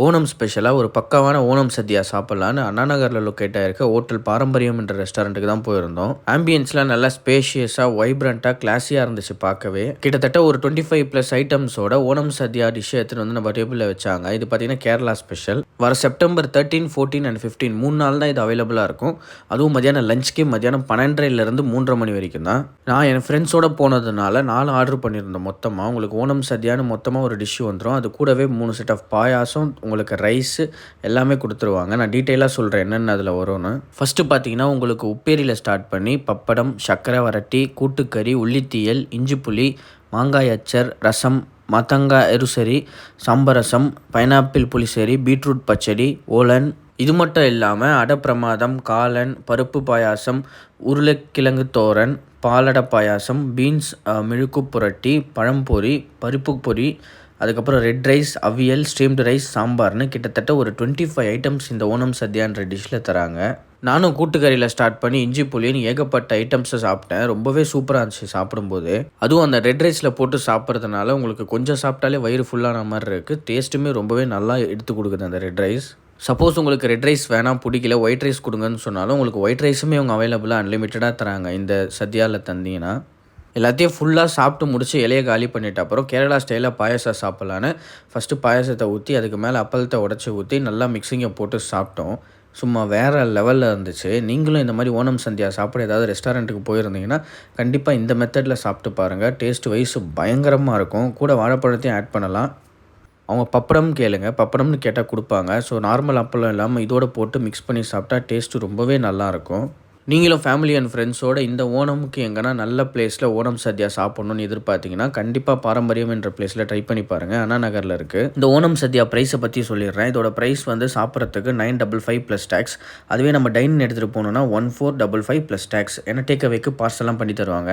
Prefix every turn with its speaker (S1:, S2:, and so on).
S1: ஓணம் ஸ்பெஷலாக ஒரு பக்காவான ஓணம் சத்யா சாப்பிட்லான்னு அண்ணா நகரில் லொக்கேட் ஆகிருக்க ஹோட்டல் பாரம்பரியம் என்ற ரெஸ்டாரண்ட்டுக்கு தான் போயிருந்தோம். ஆம்பியன்ஸ்லாம் நல்லா ஸ்பேஷியஸாக வைப்ரண்ட்டாக கிளாஸியாக இருந்துச்சு பார்க்கவே. கிட்டத்தட்ட ஒரு 25+ ஐட்டம்ஸோட ஓணம் சத்யா டிஷ்ஷை எடுத்துகிட்டு வந்து நம்ம டேபிளில் வச்சாங்க. இது பார்த்தீங்கன்னா கேரளா ஸ்பெஷல். வர செப்டம்பர் 13, 14 and 15 3 நாள் தான் இது அவைலபிளாக இருக்கும். அதுவும் மதியானம் லஞ்சுக்கே மதியானம் 12:30 3:30 மணி வரைக்கும் தான். நான் என் ஃப்ரெண்ட்ஸோட போனதுனால 4 ஆர்டர் பண்ணியிருந்தோம் மொத்தமாக. உங்களுக்கு ஓணம் சத்யான்னு மொத்தமாக ஒரு டிஷ்ஷு வந்துடும். அது கூடவே 3 செட் ஆஃப் பாயாசம், உங்களுக்கு ரைஸு எல்லாமே கொடுத்துருவாங்க. நான் டீட்டெயிலாக சொல்கிறேன் என்னென்ன அதில் வரும்னு. ஃபஸ்ட்டு பார்த்தீங்கன்னா உங்களுக்கு உப்பேரியில் ஸ்டார்ட் பண்ணி பப்படம், சர்க்கரை வரட்டி, கூட்டுக்கறி, உள்ளித்தீயல், இஞ்சி புளி, மாங்காய் அச்சர், ரசம், மத்தங்காய் எருசரி, சம்பரசம், பைனாப்பிள் புளிசேரி, பீட்ரூட் பச்சடி, ஓலன். இது மட்டும் இல்லாமல் அடப்பிரமாதம், காளான், பருப்பு பாயாசம், உருளைக்கிழங்கு தோரன், பாலடை பாயாசம், பீன்ஸ் மிழுக்கு புரட்டி, பழம்பொரி, பருப்பு பொரி, அதுக்கப்புறம் ரெட் ரைஸ், அவியல், ஸ்டீம்டு ரைஸ், சாம்பார்னு கிட்டத்தட்ட ஒரு 25 ஐட்டம்ஸ் இந்த ஓணம் சத்யான்ற டிஷ்ஷில் தராங்க. நானும் கூட்டுக்கறியில் ஸ்டார்ட் பண்ணி இஞ்சி புளின்னு ஏகப்பட்ட ஐட்டம்ஸை சாப்பிட்டேன். ரொம்பவே சூப்பராக இருந்துச்சு சாப்பிடும்போது. அதுவும் அந்த ரெட் ரைஸில் போட்டு சாப்பிட்றதுனால உங்களுக்கு கொஞ்சம் சாப்பிட்டாலே வயிறு ஃபுல்லான மாதிரி இருக்குது. டேஸ்ட்டுமே ரொம்பவே நல்லா எடுத்து கொடுக்குது அந்த ரெட் ரைஸ். சப்போஸ் உங்களுக்கு ரெட் ரைஸ் வேணாம், பிடிக்கல, ஒயிட் ரைஸ் கொடுங்கன்னு சொன்னாலும் உங்களுக்கு ஒயிட் ரைஸுமே அவங்க அவைலபிளாக அன்லிமிட்டடாக தராங்க இந்த சத்யாவில் தந்தீங்கன்னா. எல்லாத்தையும் ஃபுல்லாக சாப்பிட்டு முடிச்சு இலையை காலி பண்ணிட்ட அப்புறம் கேரளா ஸ்டைலில் பாயசம் சாப்பிட்லான்னு ஃபஸ்ட்டு பாயசத்தை ஊற்றி அதுக்கு மேலே அப்பளத்தை உடச்சி ஊற்றி நல்லா மிக்சிங்கை போட்டு சாப்பிட்டோம். சும்மா வேறு லெவலில் இருந்துச்சு. நீங்களும் இந்த மாதிரி ஓணம் சந்தியா சாப்பிட ஏதாவது ரெஸ்டாரண்ட்டுக்கு போயிருந்தீங்கன்னா கண்டிப்பாக இந்த மெத்தடில் சாப்பிட்டு பாருங்கள். டேஸ்ட் வைஸ் பயங்கரமாக இருக்கும். கூட வாழைப்பழத்தையும் ஆட் பண்ணலாம். அவங்க பப்படம் கேளுங்க, பப்படம்னு கேட்டால் கொடுப்பாங்க. ஸோ நார்மல் அப்பளம் இல்லாமல் இதோடு போட்டு மிக்ஸ் பண்ணி சாப்பிட்டா டேஸ்ட்டு ரொம்பவே நல்லாயிருக்கும். நீங்களும் ஃபேமிலி அண்ட் ஃப்ரெண்ட்ஸோடு இந்த ஓணமுக்கு எங்கன்னா நல்ல பிளேஸில் ஓணம் சத்யா சாப்பிட்ணுன்னு எதிர்பார்த்தீங்கன்னா கண்டிப்பாக பாரம்பரியம் என்ற பிளேஸில் ட்ரை பண்ணி பாருங்கள். அண்ணா நகரில் இருக்குது. இந்த ஓணம் சத்யா ப்ரைஸை பற்றி சொல்லிடுறேன். இதோட ப்ரைஸ் வந்து சாப்பிட்றதுக்கு 955 + டேக்ஸ். அதுவே நம்ம டைனிங் எடுத்துகிட்டு போகணுன்னா 1455 + டேக்ஸ். ஏன்னா டேக் அவேக்கு பார்சல்லாம் பண்ணி தருவாங்க.